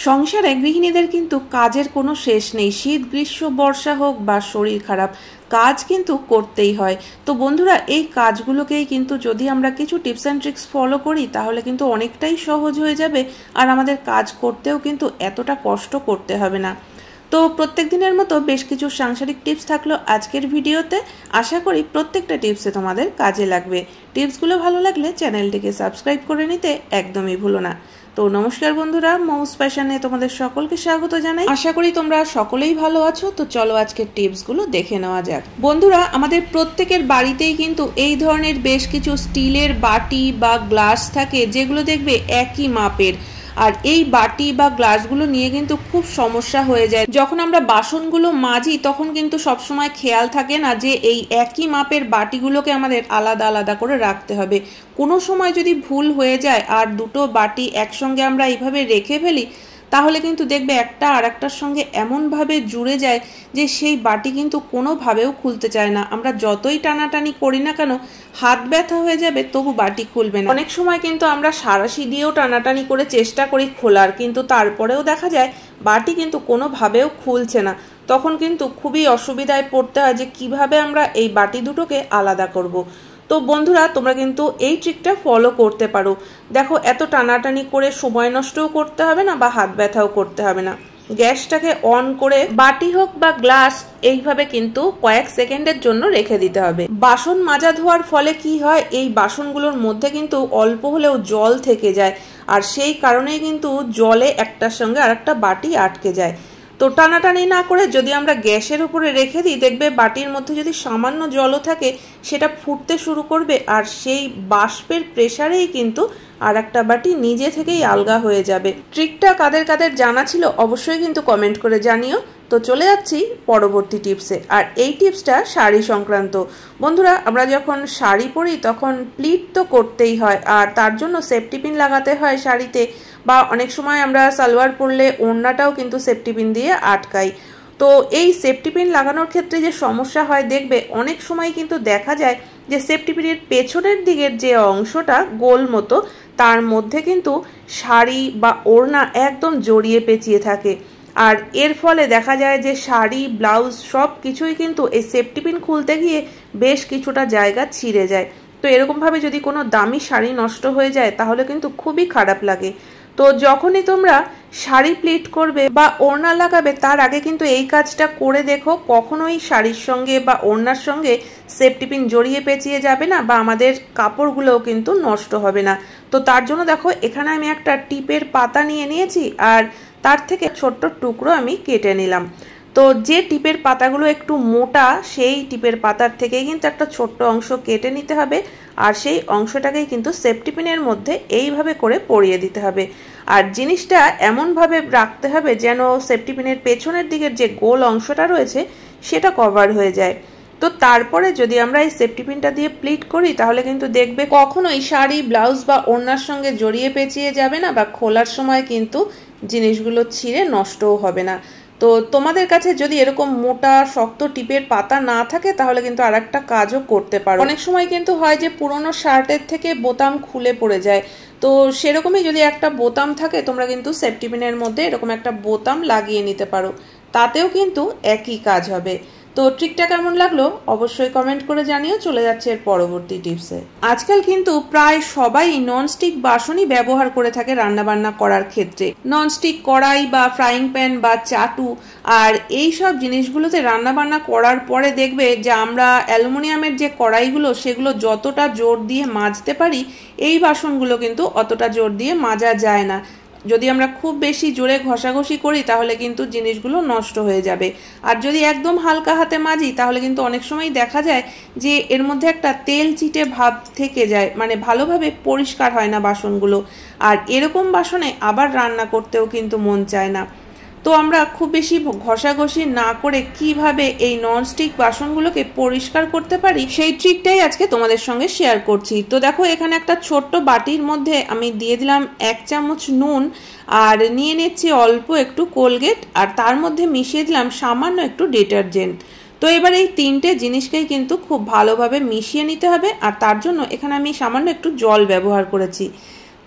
সংসারে গৃহিণীদের কিন্তু কাজের কোনো শেষ নেই। শীত গ্রীষ্ম বর্ষা হোক বা শরীর খারাপ, কাজ কিন্তু করতেই হয়। তো বন্ধুরা, এই কাজগুলোকেই কিন্তু যদি আমরা কিছু টিপস অ্যান্ড ট্রিক্স ফলো করি তাহলে কিন্তু অনেকটাই সহজ হয়ে যাবে, আর আমাদের কাজ করতেও কিন্তু এতটা কষ্ট করতে হবে না। তো প্রত্যেক দিনের মতো বেশ কিছু সাংসারিক টিপস থাকলো আজকের ভিডিওতে। আশা করি প্রত্যেকটা টিপসে তোমাদের কাজে লাগবে। টিপসগুলো ভালো লাগলে চ্যানেলটিকে সাবস্ক্রাইব করে নিতে একদমই ভুলো না। তো নমস্কার বন্ধুরা, মৌস ফ্যাশনে তোমাদের সকলকে স্বাগত জানাই। আশা করি তোমরা সকলেই ভালো আছো। তো চলো আজকের টিপসগুলো দেখে নেওয়া যাক। বন্ধুরা, আমাদের প্রত্যেকের বাড়িতেই কিন্তু এই ধরনের বেশ কিছু স্টিলের বাটি বা গ্লাস থাকে, যেগুলো দেখবে একই মাপের। আর এই বাটি বা গ্লাসগুলো নিয়ে কিন্তু খুব সমস্যা হয়ে যায়। যখন আমরা বাসনগুলো মাজি তখন কিন্তু সবসময় খেয়াল থাকে না যে এই একই মাপের বাটিগুলোকে আমাদের আলাদা আলাদা করে রাখতে হবে। কোনো সময় যদি ভুল হয়ে যায় আর দুটো বাটি একসঙ্গে আমরা এইভাবে রেখে ফেলি, তাহলে কিন্তু দেখবে একটা আর একটার সঙ্গে এমনভাবে জুড়ে যায় যে সেই বাটি কিন্তু কোনোভাবেও খুলতে চায় না। আমরা যতই টানাটানি করি না কেন, হাত ব্যথা হয়ে যাবে তবু বাটি খুলবে না। অনেক সময় কিন্তু আমরা সাঁড়াশি দিয়েও টানাটানি করে চেষ্টা করি খোলার, কিন্তু তারপরেও দেখা যায় বাটি কিন্তু কোনোভাবেও খুলছে না। তখন কিন্তু খুবই অসুবিধায় পড়তে হয় যে কিভাবে আমরা এই বাটি দুটোকে আলাদা করব। তো বন্ধুরা, তোমরা কিন্তু এই ট্রিকটা ফলো করতে পারো। দেখো, এত টানাটানি করে সময় নষ্টও করতে হবে না বা হাত ব্যথাও করতে হবে না। গ্যাসটাকে অন করে বাটি হোক বা গ্লাস এইভাবে কিন্তু কয়েক সেকেন্ডের জন্য রেখে দিতে হবে। বাসন মাজা ধোয়ার ফলে কি হয়, এই বাসনগুলোর মধ্যে কিন্তু অল্প হলেও জল থেকে যায়, আর সেই কারণেই কিন্তু জলে একটার সঙ্গে আর একটা বাটি আটকে যায়। তো টানাটানি না করে যদি আমরা গ্যাসের উপরে রেখে দিই, দেখবে বাটির মধ্যে যদি সামান্য জলও থাকে সেটা ফুটতে শুরু করবে, আর সেই বাষ্পের প্রেসারেই কিন্তু আর একটা বাটি নিজে থেকেই আলগা হয়ে যাবে। ট্রিকটা কাদের কাদের জানা ছিল অবশ্যই কিন্তু কমেন্ট করে জানিও। তো চলে যাচ্ছি পরবর্তী টিপসে, আর এই টিপসটা শাড়ি সংক্রান্ত। বন্ধুরা, আমরা যখন শাড়ি পরি তখন প্লিট তো করতেই হয়, আর তার জন্য সেফটি পিন লাগাতে হয় শাড়িতে, বা অনেক সময় আমরা সালোয়ার পরলে ওড়নাটাও কিন্তু সেফটি পিন দিয়ে আটকাই। তো এই সেফটি পিন লাগানোর ক্ষেত্রে যে সমস্যা হয়, দেখবে অনেক সময় কিন্তু দেখা যায় যে সেফটি পিনের পেছনের দিকের যে অংশটা গোল মতো, তার মধ্যে কিন্তু শাড়ি বা ওড়না একদম জড়িয়ে পেঁচিয়ে থাকে, আর এর ফলে দেখা যায় যে শাড়ি ব্লাউজ সব কিছুই কিন্তু এই সেফটি পিন খুলতে গিয়ে বেশ কিছুটা জায়গা ছিঁড়ে যায়। তো এরকমভাবে যদি কোনো দামি শাড়ি নষ্ট হয়ে যায় তাহলে কিন্তু খুবই খারাপ লাগে। তো যখনই তোমরা শাড়ি প্লিট করবে বা ওড়না লাগাবে, তার আগে কিন্তু এই কাজটা করে দেখো, কখনোই শাড়ির সঙ্গে বা ওড়নার সঙ্গে সেফটি পিন জড়িয়ে পেঁচিয়ে যাবে না, বা আমাদের কাপড়গুলোও কিন্তু নষ্ট হবে না। তো তার জন্য দেখো, এখানে আমি একটা টিপের পাতা নিয়ে নিয়েছি, আর তার থেকে ছোট্ট টুকরো আমি কেটে নিলাম। তো যে টিপের পাতাগুলো একটু মোটা, সেই টিপের পাতার থেকেই কিন্তু একটা ছোট্ট অংশ কেটে নিতে হবে, আর সেই অংশটাকেই কিন্তু সেফটি পিনের মধ্যে এইভাবে করে পরিয়ে দিতে হবে। আর জিনিসটা এমনভাবে রাখতে হবে যেন সেফটি পিনের পেছনের দিকের যে গোল অংশটা রয়েছে সেটা কভার হয়ে যায়। তো তারপরে যদি আমরা এই সেফটি পিনটা দিয়ে প্লিট করি তাহলে কিন্তু দেখবে কখনোই শাড়ি ব্লাউজ বা ওড়নার সঙ্গে জড়িয়ে পেঁচিয়ে যাবে না, বা খোলার সময় কিন্তু জিনিসগুলো ছিঁড়ে নষ্টও হবে না। তো তোমাদের কাছে যদি এরকম মোটা শক্ত টিপের পাতা না থাকে তাহলে কিন্তু আর একটা কাজও করতে পারো। অনেক সময় কিন্তু হয় যে পুরোনো শার্টের থেকে বোতাম খুলে পড়ে যায়, তো সেরকমই যদি একটা বোতাম থাকে তোমরা কিন্তু সেফটি পিনের মধ্যে এরকম একটা বোতাম লাগিয়ে নিতে পারো, তাতেও কিন্তু একই কাজ হবে। তো ট্রিকটা কেমন লাগলো অবশ্যই কমেন্ট করে জানিও। চলে যাচ্ছে এর পরবর্তী টিপসে। আজকাল কিন্তু প্রায় সবাই ননস্টিক বাসনই ব্যবহার করে থাকে রান্নাবান্না করার ক্ষেত্রে। ননস্টিক কড়াই বা ফ্রাইং প্যান বা চাটু, আর এই সব জিনিসগুলোতে রান্নাবান্না করার পরে দেখবে যে আমরা অ্যালুমিনিয়ামের যে কড়াইগুলো সেগুলো যতটা জোর দিয়ে মাজতে পারি, এই বাসনগুলো কিন্তু অতটা জোর দিয়ে মাজা যায় না। যদি আমরা খুব বেশি জোরে ঘষাঘষি করি তাহলে কিন্তু জিনিসগুলো নষ্ট হয়ে যাবে, আর যদি একদম হালকা হাতে মাজি তাহলে কিন্তু অনেক সময় দেখা যায় যে এর মধ্যে একটা তেল চিটে ভাব থেকে যায়, মানে ভালোভাবে পরিষ্কার হয় না বাসনগুলো, আর এরকম বাসনে আবার রান্না করতেও কিন্তু মন চায় না। তো আমরা খুব বেশি ঘষাঘষি না করে কিভাবে এই ননস্টিক বাসনগুলোকে পরিষ্কার করতে পারি সেই ট্রিকটাই আজকে তোমাদের সঙ্গে শেয়ার করছি। তো দেখো, এখানে একটা ছোট্ট বাটির মধ্যে আমি দিয়ে দিলাম 1 চামচ নুন, আর নিয়ে নিচ্ছি অল্প একটু কোলগেট, আর তার মধ্যে মিশিয়ে দিলাম সামান্য একটু ডিটারজেন্ট। তো এবার এই তিনটে জিনিসকেই কিন্তু খুব ভালোভাবে মিশিয়ে নিতে হবে, আর তার জন্য এখানে আমি সামান্য একটু জল ব্যবহার করেছি।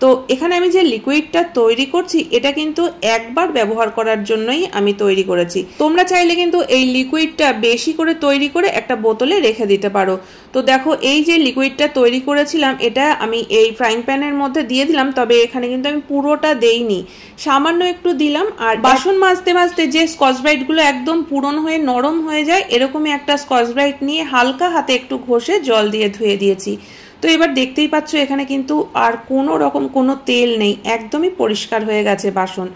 তো এখানে আমি যে লিকুইডটা তৈরি করছি এটা কিন্তু একবার ব্যবহার করার জন্যই আমি তৈরি করেছি। তোমরা চাইলে কিন্তু এই লিকুইডটা বেশি করে তৈরি করে একটা বোতলে রেখে দিতে পারো। তো দেখো এই যে লিকুইডটা তৈরি করেছিলাম এটা আমি এই ফ্রাইং প্যানের মধ্যে দিয়ে দিলাম, তবে এখানে কিন্তু আমি পুরোটা দেইনি, সামান্য একটু দিলাম। আর বাসন মাজতে মাজতে যে স্কচ ব্রাইটগুলো একদম পুরনো হয়ে নরম হয়ে যায় এরকমই একটা স্কচ ব্রাইট নিয়ে হালকা হাতে একটু ঘষে জল দিয়ে ধুয়ে দিয়েছি। তো এবার দেখতেই পাচ্ছ এখানে কিন্তু আর কোনো রকম কোনো তেল নেই, একদমই পরিষ্কার হয়ে গেছে বাসন।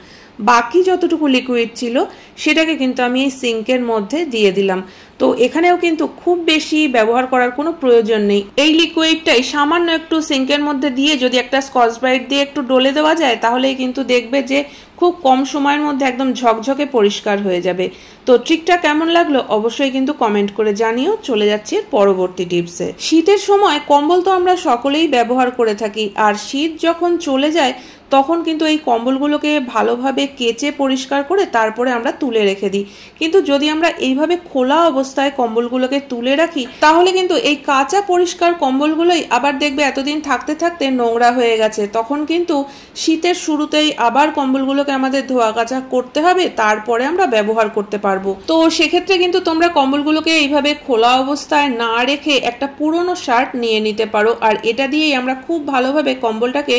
বাকি যতটুকু লিকুইড ছিল সেটাকে কিন্তু আমি এই সিঙ্কের মধ্যে দিয়ে দিলাম। তো এখানেও কিন্তু খুব বেশি ব্যবহার করার কোনো প্রয়োজন নেই। এই লিকুইডটাই সামান্য একটু সিঙ্কের মধ্যে দিয়ে যদি একটা স্কচ ব্রাইট দিয়ে একটু ডলে দেওয়া যায় তাহলেই কিন্তু দেখবে যে খুব কম সময়ের মধ্যে একদম ঝকঝকে পরিষ্কার হয়ে যাবে। তো ট্রিকটা কেমন লাগলো অবশ্যই কিন্তু কমেন্ট করে জানিও। চলে যাচ্ছি পরবর্তী টিপসে। শীতের সময় কম্বল তো আমরা সকলেই ব্যবহার করে থাকি, আর শীত যখন চলে যায় তখন কিন্তু এই কম্বলগুলোকে ভালোভাবে কেচে পরিষ্কার করে তারপরে আমরা তুলে রেখে দিই। কিন্তু যদি আমরা এইভাবে খোলা অবস্থায় কম্বলগুলোকে তুলে রাখি তাহলে কিন্তু এই কাঁচা পরিষ্কার কম্বলগুলোই আবার দেখবে এতদিন থাকতে থাকতে নোংরা হয়ে গেছে। তখন কিন্তু শীতের শুরুতেই আবার কম্বলগুলোকে আমাদের ধোয়া কাচা করতে হবে, তারপরে আমরা ব্যবহার করতে পারবো। তো সেক্ষেত্রে কিন্তু তোমরা কম্বলগুলোকে এইভাবে খোলা অবস্থায় না রেখে একটা পুরনো শার্ট নিয়ে নিতে পারো, আর এটা দিয়েই আমরা খুব ভালোভাবে কম্বলটাকে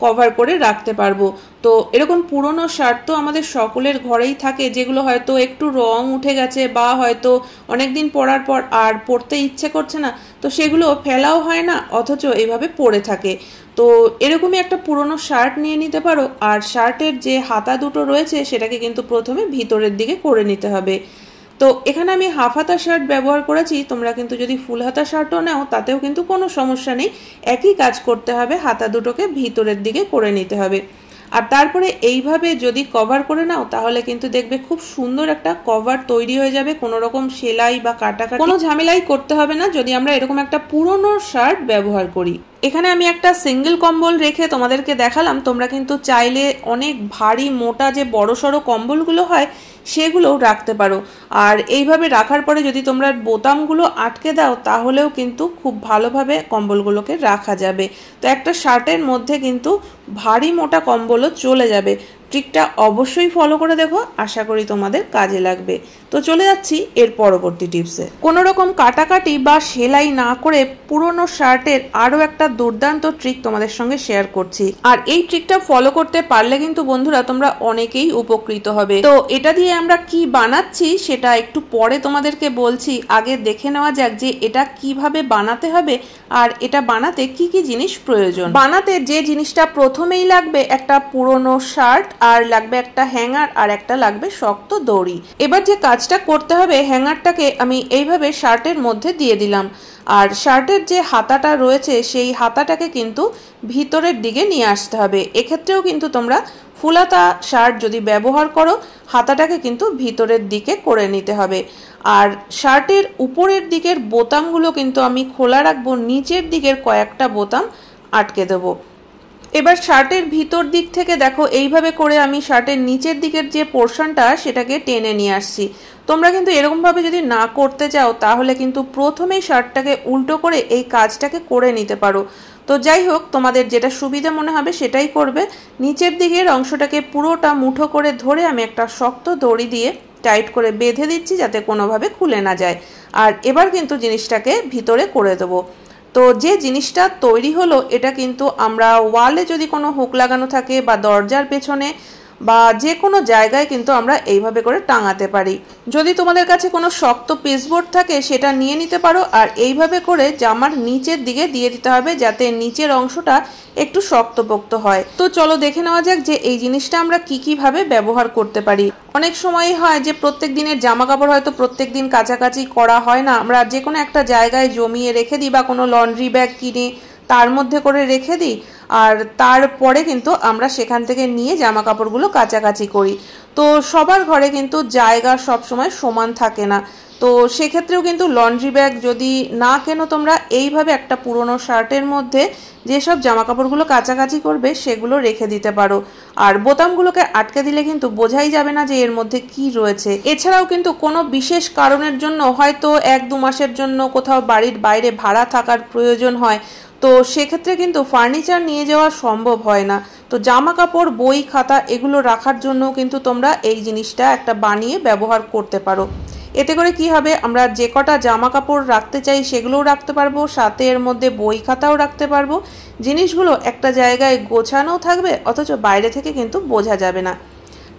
কভার করে রাখতে পারবো। তো এরকম পুরনো শার্ট তো আমাদের সকলের ঘরেই থাকে, যেগুলো হয়তো একটু রং উঠে গেছে বা হয়তো অনেকদিন পরার পর আর পরতে ইচ্ছে করছে না, তো সেগুলো ফেলাও হয় না অথচ এইভাবে পরে থাকে। তো এরকমই একটা পুরনো শার্ট নিয়ে নিতে পারো, আর শার্টের যে হাতা দুটো রয়েছে সেটাকে কিন্তু প্রথমে ভিতরের দিকে করে নিতে হবে। তো এখানে আমি হাফ হাতা শার্ট ব্যবহার করেছি, তোমরা কিন্তু যদি ফুল হাতা শার্টও নাও তাতেও কিন্তু কোনো সমস্যা নেই, একই কাজ করতে হবে, হাতা দুটোকে ভিতরের দিকে করে নিতে হবে। আর তারপরে এইভাবে যদি কভার করে নাও তাহলে কিন্তু দেখবে খুব সুন্দর একটা কভার তৈরি হয়ে যাবে, কোনো রকম সেলাই বা কাটাকাটি কোনো ঝামেলাই করতে হবে না যদি আমরা এরকম একটা পুরনো শার্ট ব্যবহার করি। এখানে আমি একটা সিঙ্গেল কম্বল রেখে তোমাদেরকে দেখালাম, তোমরা কিন্তু চাইলে অনেক ভারী মোটা যে বড়সড় কম্বলগুলো হয় সেগুলোও রাখতে পারো। আর এইভাবে রাখার পরে যদি তোমরা বোতামগুলো আটকে দাও তাহলেও কিন্তু খুব ভালোভাবে কম্বলগুলোকে রাখা যাবে। তো একটা শার্টের মধ্যে কিন্তু ভারী মোটা কম্বলও চলে যাবে। ট্রিকটা অবশ্যই ফলো করে দেখো, আশা করি তোমাদের কাজে লাগবে। তো চলে যাচ্ছি এর পরবর্তী টিপসে। কোনো রকম কাটাকাটি বা সেলাই না করে পুরনো শার্টের আরো একটা দুর্দান্ত ট্রিক তোমাদের সঙ্গে শেয়ার করছি, আর এই ট্রিকটা ফলো করতে পারলে কিন্তু বন্ধুরা তোমরা অনেকেই উপকৃত হবে। তো এটা দিয়ে আমরা কি বানাচ্ছি সেটা একটু পরে তোমাদেরকে বলছি, আগে দেখে নেওয়া যাক যে এটা কিভাবে বানাতে হবে আর এটা বানাতে কি কি জিনিস প্রয়োজন। বানাতে যে জিনিসটা প্রথমেই লাগবে একটা পুরনো শার্ট, আর লাগবে একটা হ্যাঙ্গার, আর একটা লাগবে শক্ত দড়ি। এবার যে কাজটা করতে হবে, হ্যাঙ্গারটাকে আমি এইভাবে শার্টের মধ্যে দিয়ে দিলাম, আর শার্টের যে হাতাটা রয়েছে সেই হাতাটাকে কিন্তু ভিতরের দিকে নিয়ে আসতে হবে। এক্ষেত্রেও কিন্তু তোমরা ফুলাতা শার্ট যদি ব্যবহার করো হাতাটাকে কিন্তু ভিতরের দিকে করে নিতে হবে। আর শার্টের উপরের দিকের বোতামগুলো কিন্তু আমি খোলা রাখবো, নিচের দিকের কয়েকটা বোতাম আটকে দেবো। এবার শার্টের ভিতর দিক থেকে দেখো এইভাবে করে আমি শার্টের নিচের দিকের যে পোর্শনটা সেটাকে টেনে নিয়ে আসছি। তোমরা কিন্তু এরকমভাবে যদি না করতে চাও তাহলে কিন্তু প্রথমেই শার্টটাকে উল্টো করে এই কাজটাকে করে নিতে পারো। তো যাই হোক, তোমাদের যেটা সুবিধা মনে হবে সেটাই করবে। নিচের দিকের অংশটাকে পুরোটা মুঠো করে ধরে আমি একটা শক্ত দড়ি দিয়ে টাইট করে বেঁধে দিচ্ছি যাতে কোনোভাবে খুলে না যায়। আর এবার কিন্তু জিনিসটাকে ভিতরে করে দেবো। তো যে জিনিসটা তৈরি হলো এটা কিন্তু আমরা ওয়ালে যদি কোনো হুক লাগানো থাকে বা দরজার পেছনে বা যে কোনো জায়গায় কিন্তু আমরা এইভাবে করে টাঙাতে পারি। যদি তোমাদের কাছে কোনো শক্ত পেস্টবোর্ড থাকে সেটা নিয়ে নিতে পারো, আর এইভাবে করে জামার নিচের দিকে দিয়ে দিতে হবে যাতে নিচের অংশটা একটু শক্তপোক্ত হয়। তো চলো দেখে নেওয়া যাক যে এই জিনিসটা আমরা কিভাবে ব্যবহার করতে পারি। অনেক সময়ই হয় যে প্রত্যেক দিনের জামা কাপড় হয়তো প্রত্যেক দিন কাচাকাচি করা হয় না, আমরা যে কোনো একটা জায়গায় জমিয়ে রেখে দিই বা কোনো লন্ড্রি ব্যাগ কিনে তার মধ্যে করে রেখে দিই, আর তারপরে কিন্তু আমরা সেখান থেকে নিয়ে জামা কাপড়গুলো কাচাকাচি করি। তো সবার ঘরে কিন্তু জায়গা সবসময় সমান থাকে না, তো সেক্ষেত্রেও কিন্তু লন্ড্রি ব্যাগ যদি না কেনো তোমরা এইভাবে একটা পুরনো শার্টের মধ্যে যেসব জামা কাপড়গুলো কাচাকাচি করবে সেগুলো রেখে দিতে পারো। আর বোতামগুলোকে আটকে দিলে কিন্তু বোঝাই যাবে না যে এর মধ্যে কি রয়েছে। এছাড়াও কিন্তু কোনো বিশেষ কারণের জন্য হয়তো 1-2 মাসের জন্য কোথাও বাড়ির বাইরে ভাড়া থাকার প্রয়োজন হয়, তো সেক্ষেত্রে কিন্তু ফার্নিচার নিয়ে যাওয়া সম্ভব হয় না। তো জামা কাপড়, বই, খাতা এগুলো রাখার জন্য কিন্তু তোমরা এই জিনিসটা একটা বানিয়ে ব্যবহার করতে পারো। এতে করে কি হবে, আমরা যে কটা জামা কাপড় রাখতে চাই সেগুলোও রাখতে পারবো, সাথে এর মধ্যে বই খাতাও রাখতে পারবো। জিনিসগুলো একটা জায়গায় গোছানো থাকবে, অথচ বাইরে থেকে কিন্তু বোঝা যাবে না।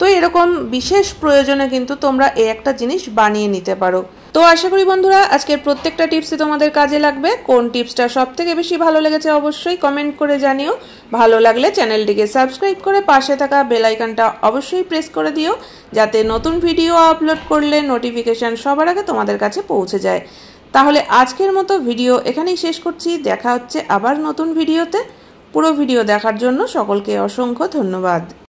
তো এরকম বিশেষ প্রয়োজনে কিন্তু তোমরা এই একটা জিনিস বানিয়ে নিতে পারো। তো আশা করি বন্ধুরা আজকের প্রত্যেকটা টিপসই তোমাদের কাজে লাগবে। কোন টিপসটা সবথেকে বেশি ভালো লেগেছে অবশ্যই কমেন্ট করে জানিও। ভালো লাগলে চ্যানেলটিকে সাবস্ক্রাইব করে পাশে থাকা বেল আইকনটা অবশ্যই প্রেস করে দিও, যাতে নতুন ভিডিও আপলোড করলে নোটিফিকেশন সবার আগে তোমাদের কাছে পৌঁছে যায়। তাহলে আজকের মতো ভিডিও এখানেই শেষ করছি। দেখা হচ্ছে আবার নতুন ভিডিওতে। পুরো ভিডিও দেখার জন্য সকলকে অসংখ্য ধন্যবাদ।